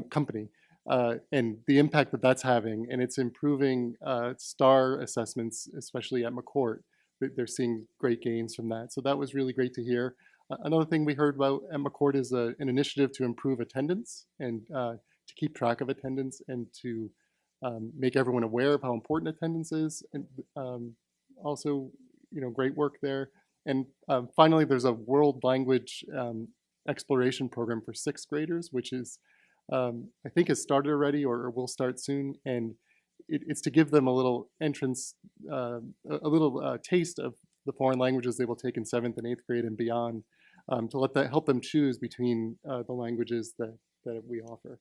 Company. And the impact that that's having, and it's improving STAR assessments, especially at McCourt. They're seeing great gains from that. So that was really great to hear. Another thing we heard about at McCourt is an initiative to improve attendance and to keep track of attendance and to make everyone aware of how important attendance is. And also, great work there. And finally, there's a world language exploration program for 6th graders, which is, I think has started already or will start soon. And it's to give them a little entrance, a little taste of the foreign languages they will take in 7th and 8th grade and beyond, to help them choose between the languages that we offer.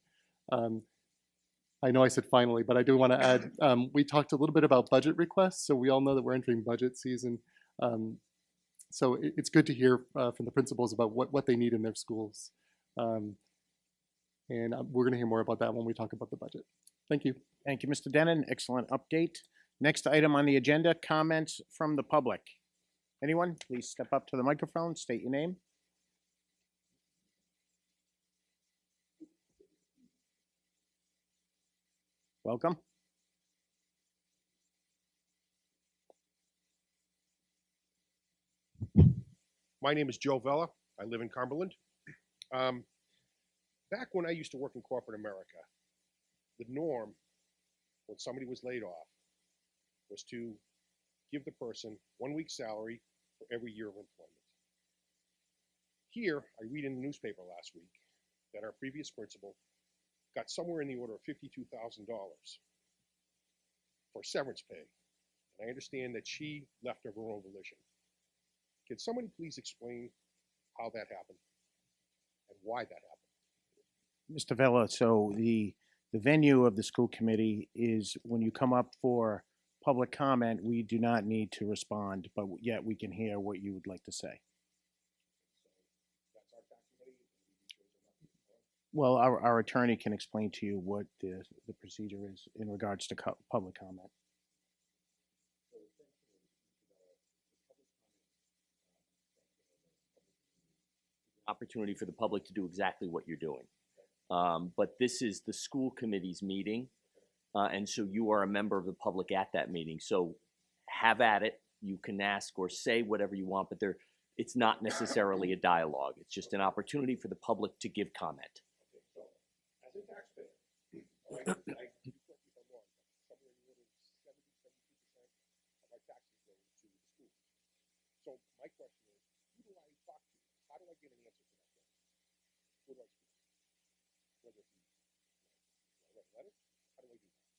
I know I said finally, but I do want to add, we talked a little bit about budget requests. So we all know that we're entering budget season. So it's good to hear from the principals about what they need in their schools. And we're going to hear more about that when we talk about the budget. Thank you. Thank you, Mr. Denon. Excellent update. Next item on the agenda, comments from the public. Anyone, please step up to the microphone, state your name. Welcome. My name is Joe Vella. I live in Cumberland. Back when I used to work in corporate America, the norm when somebody was laid off was to give the person 1 week's salary for every year of employment. Here, I read in the newspaper last week that our previous principal got somewhere in the order of $52,000 for severance pay. And I understand that she left of her own volition. Can somebody please explain how that happened and why that happened? Mr. Vella, so the venue of the school committee is when you come up for public comment, we do not need to respond, but yet we can hear what you would like to say. Well, our attorney can explain to you what the procedure is in regards to public comment. Opportunity for the public to do exactly what you're doing. But this is the school committee's meeting, and so you are a member of the public at that meeting. So have at it. You can ask or say whatever you want, but it's not necessarily a dialogue. It's just an opportunity for the public to give comment. As a taxpayer, I somewhere in the order of 70-72% of my taxes go to the school. So my question is, who do I talk to? How do I get an answer to that question? Who do I speak to? Whether it be, do I write a letter? How do I do that?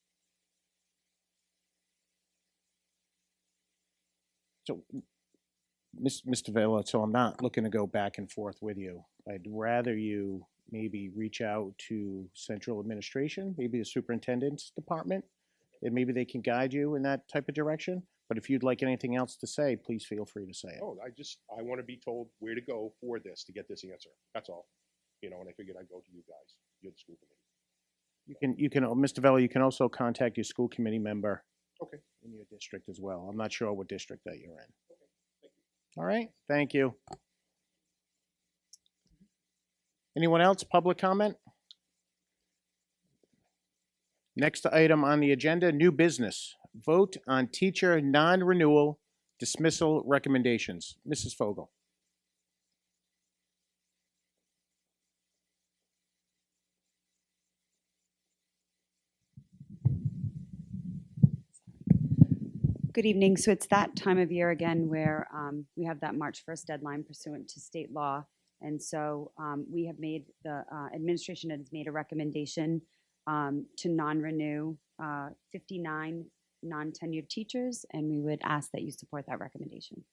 So, Mr. Vella, so I'm not looking to go back and forth with you. I'd rather you maybe reach out to central administration, maybe the superintendent's department, and maybe they can guide you in that type of direction. But if you'd like anything else to say, please feel free to say it. Oh, I want to be told where to go for this to get this answer. That's all. And I figured I'd go to you guys. You're the school committee. You can, Mr. Vella, you can also contact your school committee member. Okay. In your district as well. I'm not sure what district that you're in. Okay. Thank you. All right. Thank you. Anyone else? Public comment? Next item on the agenda, new business. Vote on teacher non-renewal dismissal recommendations. Mrs. Fogel. Good evening. So it's that time of year again where we have that March 1st deadline pursuant to state law. And so we have made, the administration has made a recommendation to non-renew 59 non-tenured teachers, and we would ask that you support that recommendation.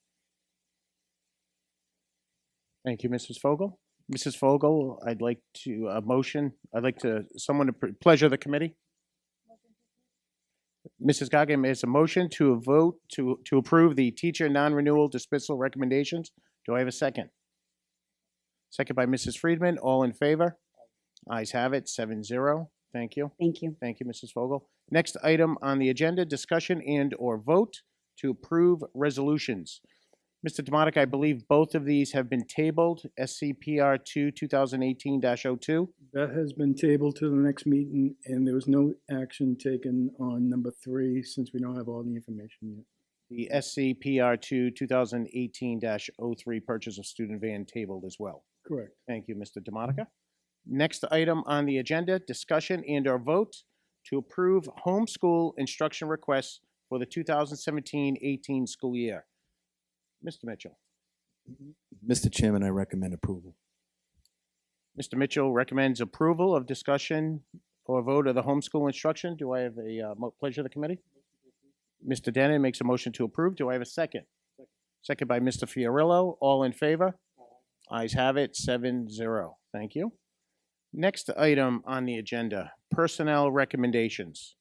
Thank you, Mrs. Fogel. Mrs. Fogel, I'd like to, someone to pleasure the committee. Mrs. Goggin makes a motion to vote to approve the teacher non-renewal dismissal recommendations. Do I have a second? Second by Mrs. Friedman. All in favor? Ayes have it, 7-0. Thank you. Thank you. Thank you, Mrs. Fogel. Next item on the agenda, discussion and/or vote to approve resolutions. Mr. Demotic, I believe both of these have been tabled, SCPR 2018-02. That has been tabled to the next meeting, and there was no action taken on number 3 since we don't have all the information yet. The SCPR 2018-03 purchase of student van tabled as well. Correct. Thank you, Mr. Demotica. Next item on the agenda, discussion and/or vote to approve homeschool instruction requests for the 2017-18 school year. Mr. Mitchell. Mr. Chairman, I recommend approval. Mr. Mitchell recommends approval of discussion or vote of the homeschool instruction. Do I have a pleasure of the committee? Mr. Denon makes a motion to approve. Do I have a second? Second by Mr. Fiorillo. All in favor? Ayes have it, 7-0. Thank you. Next item on the agenda, personnel recommendations.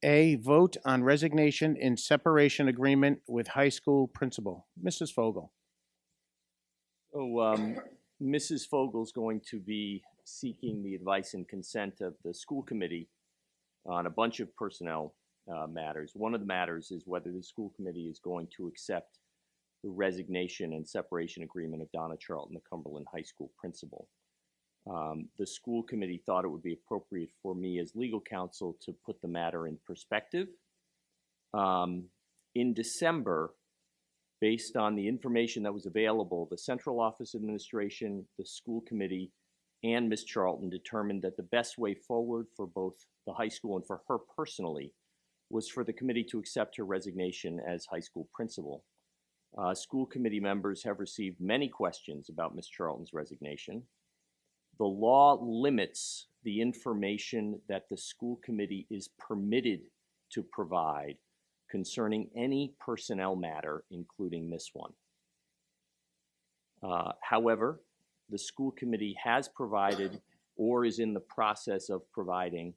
A, vote on resignation and separation agreement with high school principal. Mrs. Fogel. So Mrs. Fogel's going to be seeking the advice and consent of the school committee on a bunch of personnel matters. One of the matters is whether the school committee is going to accept the resignation and separation agreement of Donna Charlton, the Cumberland High School principal. The school committee thought it would be appropriate for me as legal counsel to put the matter in perspective. In December, based on the information that was available, the central office administration, the school committee, and Ms. Charlton determined that the best way forward for both the high school and for her personally was for the committee to accept her resignation as high school principal. School committee members have received many questions about Ms. Charlton's resignation. The law limits the information that the school committee is permitted to provide concerning any personnel matter, including this one. However, the school committee has provided or is in the process of providing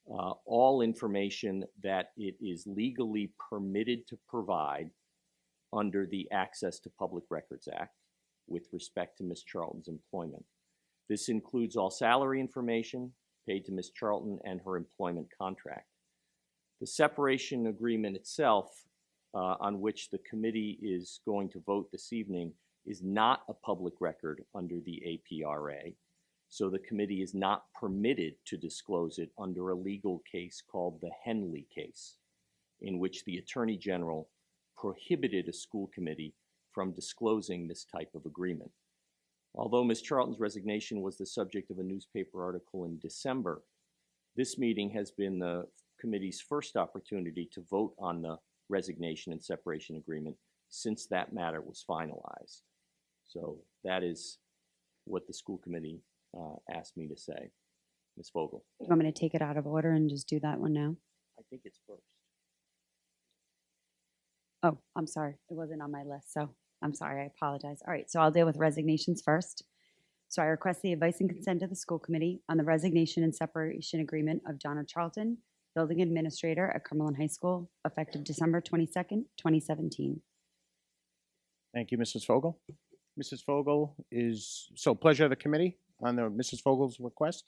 all information that it is legally permitted to provide under the Access to Public Records Act with respect to Ms. Charlton's employment. This includes all salary information paid to Ms. Charlton and her employment contract. The separation agreement itself, on which the committee is going to vote this evening, is not a public record under the APRA, so the committee is not permitted to disclose it under a legal case called the Henley case, in which the Attorney General prohibited a school committee from disclosing this type of agreement. Although Ms. Charlton's resignation was the subject of a newspaper article in December, this meeting has been the committee's first opportunity to vote on the resignation and separation agreement since that matter was finalized. So that is what the school committee asked me to say. Ms. Vogel. Do you want me to take it out of order and just do that one now? I think it's first. Oh, I'm sorry. It wasn't on my list, so I'm sorry. I apologize. All right, so I'll deal with resignations first. So I request the advice and consent of the school committee on the resignation and separation agreement of Donna Charlton, building administrator at Cumberland High School, effective December 22nd, 2017. Thank you, Mrs. Fogel. Mrs. Fogel is, so pleasure of the committee on the Mrs. Fogel's request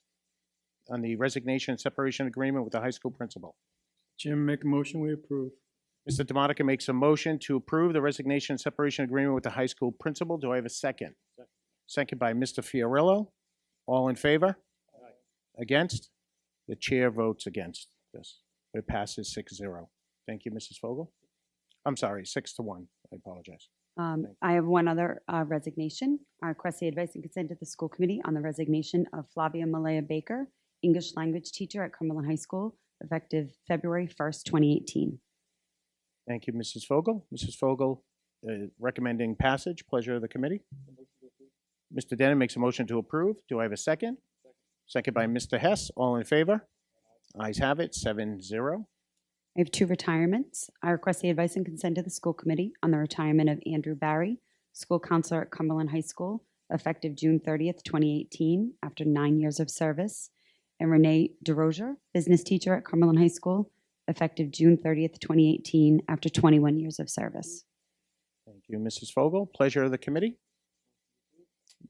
on the resignation and separation agreement with the high school principal. Jim, make a motion, we approve. Mr. Demotica makes a motion to approve the resignation and separation agreement with the high school principal. Do I have a second? Second by Mr. Fiorillo. All in favor? Against? The chair votes against this. It passes 6-0. Thank you, Mrs. Fogel. I'm sorry, 6-1. I apologize. I have one other resignation. I request the advice and consent of the school committee on the resignation of Flavia Malaya Baker, English language teacher at Cumberland High School, effective February 1st, 2018. Thank you, Mrs. Fogel. Mrs. Fogel recommending passage. Pleasure of the committee. Mr. Denon makes a motion to approve. Do I have a second? second by Mr. Hess. All in favor? Ayes have it, 7-0. I have two retirements. I request the advice and consent of the school committee on the retirement of Andrew Barry, school counselor at Cumberland High School, effective June 30th, 2018, after 9 years of service, and Renee DeRozier, business teacher at Cumberland High School, effective June 30th, 2018, after 21 years of service. Thank you, Mrs. Fogel. Pleasure of the committee.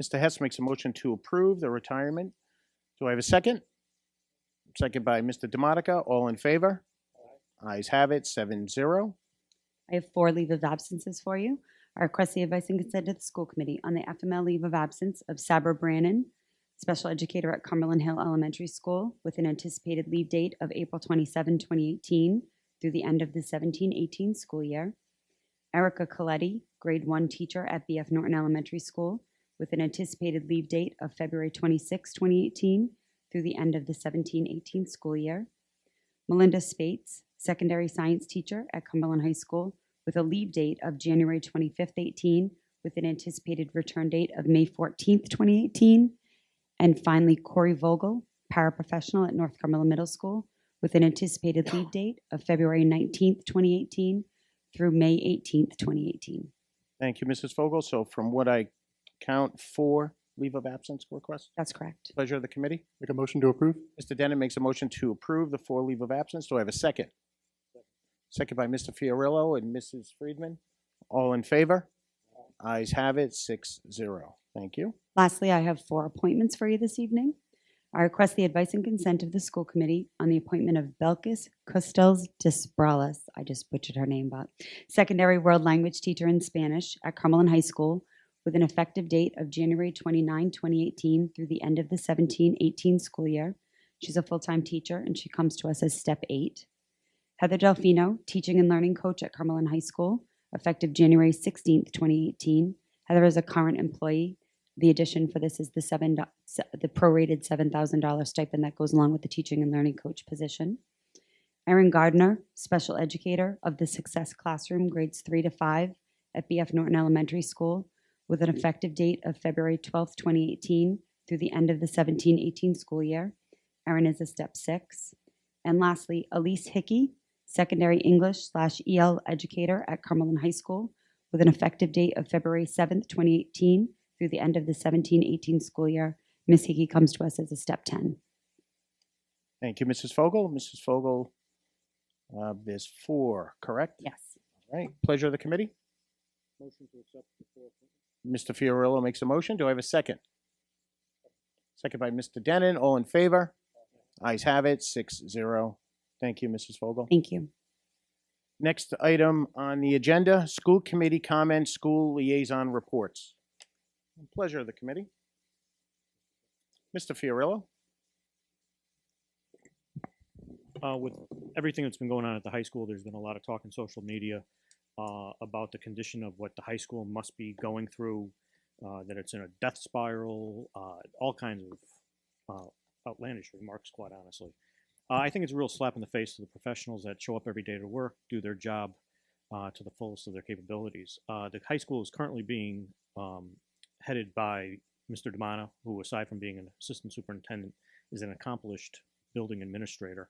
Mr. Hess makes a motion to approve the retirement. Do I have a second? Second by Mr. DeMonica. All in favor? Ayes have it, 7-0. I have 4 leave of absences for you. I request the advice and consent of the school committee on the FML leave of absence of Sabra Brannon, special educator at Cumberland Hill Elementary School, with an anticipated leave date of April 27, 2018, through the end of the 17-18 school year. Erica Coletti, grade 1 teacher at BF Norton Elementary School, with an anticipated leave date of February 26, 2018, through the end of the 17-18 school year. Melinda Spates, secondary science teacher at Cumberland High School, with a leave date of January 25th, 18, with an anticipated return date of May 14th, 2018. And finally, Corey Vogel, paraprofessional at North Cumberland Middle School, with an anticipated leave date of February 19th, 2018, through May 18th, 2018. Thank you, Mrs. Fogel. So from what I count, 4 leave of absence requests. That's correct. Pleasure of the committee. Make a motion to approve. Mr. Dennett makes a motion to approve the 4 leave of absence. Do I have a second? Second by Mr. Fiorillo and Mrs. Friedman. All in favor? Ayes have it, 6-0. Thank you. Lastly, I have 4 appointments for you this evening. I request the advice and consent of the school committee on the appointment of Belkis Costels Desbrales, I just butchered her name, but secondary world language teacher in Spanish at Cumberland High School, with an effective date of January 29, 2018, through the end of the 17-18 school year. She's a full-time teacher, and she comes to us as step 8. Heather Delfino, teaching and learning coach at Cumberland High School, effective January 16th, 2018. Heather is a current employee. The addition for this is the prorated $7,000 stipend that goes along with the teaching and learning coach position. Erin Gardner, special educator of the Success Classroom, grades 3 to 5 at BF Norton Elementary School, with an effective date of February 12th, 2018, through the end of the 17-18 school year. Erin is a step 6. And lastly, Elise Hickey, secondary English/EL educator at Cumberland High School, with an effective date of February 7th, 2018, through the end of the 17-18 school year. Ms. Hickey comes to us as a step 10. Thank you, Mrs. Fogel. Mrs. Fogel, there's 4, correct? Yes. All right. Pleasure of the committee. Motion to accept the 4. Mr. Fiorillo makes a motion. Do I have a second? Second by Mr. Denon. All in favor? Ayes have it, 6-0. Thank you, Mrs. Fogel. Thank you. Next item on the agenda, school committee comments, school liaison reports. Pleasure of the committee. Mr. Fiorillo. With everything that's been going on at the high school, there's been a lot of talk in social media about the condition of what the high school must be going through, that it's in a death spiral, all kinds of outlandish remarks, quite honestly. I think it's a real slap in the face to the professionals that show up every day to work, do their job to the fullest of their capabilities. The high school is currently being headed by Mr. Damana, who, aside from being an assistant superintendent, is an accomplished building administrator.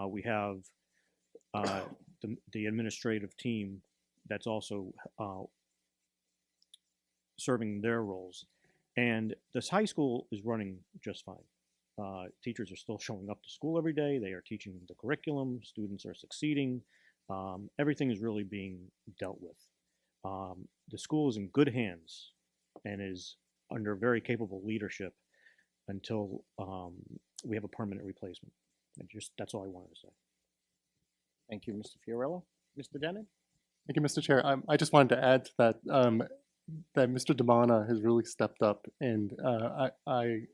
We have the administrative team that's also serving their roles. And this high school is running just fine. Teachers are still showing up to school every day. They are teaching the curriculum. Students are succeeding. Everything is really being dealt with. The school is in good hands and is under very capable leadership until we have a permanent replacement. That's all I wanted to say. Thank you, Mr. Fiorillo. Mr. Denon? Thank you, Mr. Chair. I just wanted to add to that that Mr. Damana has really stepped up, and I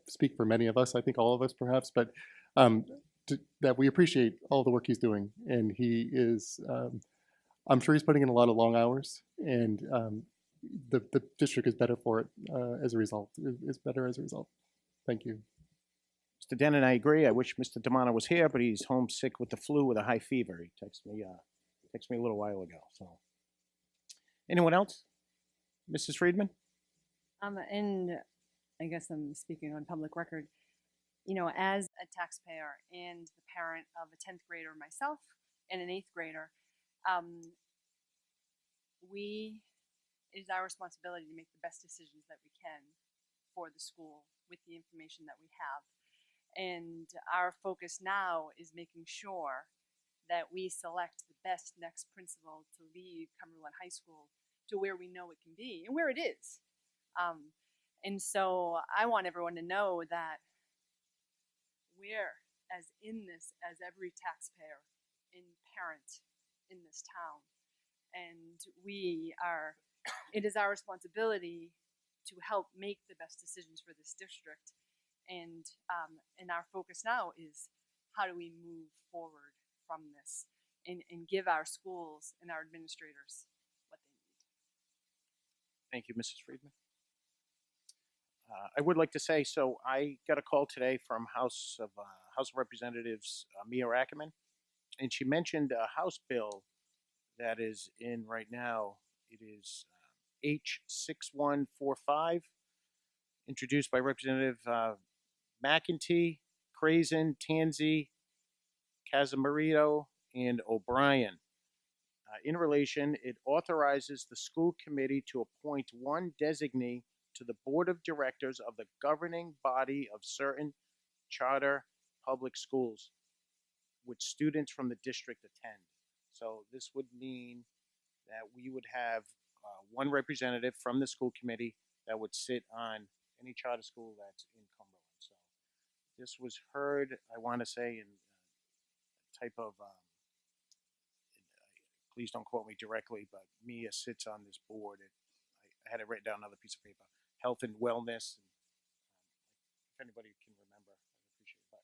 speak for many of us, I think all of us perhaps, but that we appreciate all the work he's doing, and he is, I'm sure he's putting in a lot of long hours, and the district is better for it as a result, is better as a result. Thank you. Mr. Denon, I agree. I wish Mr. Damana was here, but he's homesick with the flu with a high fever. He texted me a little while ago. So, anyone else? Mrs. Friedman? In I guess I'm speaking on public record, you know, as a taxpayer and the parent of a 10th grader myself and an 8th grader, it is our responsibility to make the best decisions that we can for the school with the information that we have. And our focus now is making sure that we select the best next principal to lead Cumberland High School to where we know it can be and where it is. And so I want everyone to know that we're as in this as every taxpayer and parent in this town. And it is our responsibility to help make the best decisions for this district. And our focus now is how do we move forward from this and give our schools and our administrators what they need. Thank you, Mrs. Friedman. I would like to say, so I got a call today from House of Representatives Mia Ackerman, and she mentioned a House bill that is in right now. It is H6145, introduced by Representative McEntee, Crazen, Tanzi, Casamarito, and O'Brien. In relation, it authorizes the school committee to appoint one designee to the board of directors of the governing body of certain charter public schools, which students from the district attend. So this would mean that we would have one representative from the school committee that would sit on any charter school that's in Cumberland. So this was heard, I want to say, in type of, please don't quote me directly, but Mia sits on this board. I had it written down on another piece of paper. Health and wellness. And, if anybody can remember, I'd appreciate it. But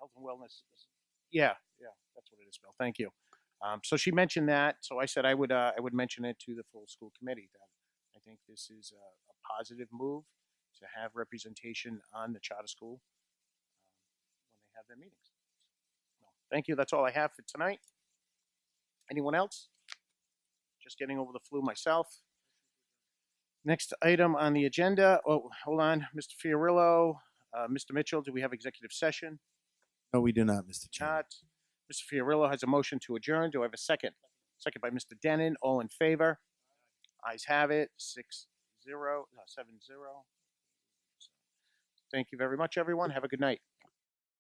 health and wellness. Yeah, that's what it is, Bill. Thank you. So she mentioned that. So I said I would mention it to the full school committee. That I think this is a positive move to have representation on the charter school when they have their meetings. So, thank you. That's all I have for tonight. Anyone else? Just getting over the flu myself. Next item on the agenda. Oh, hold on, Mr. Fiorillo, Mr. Mitchell. Do we have executive session? No, we do not, Mr. Chairman. Not. Mr. Fiorillo has a motion to adjourn. Do I have a second? Second by Mr. Denon. All in favor? Ayes have it. 7-0. Thank you very much, everyone. Have a good night.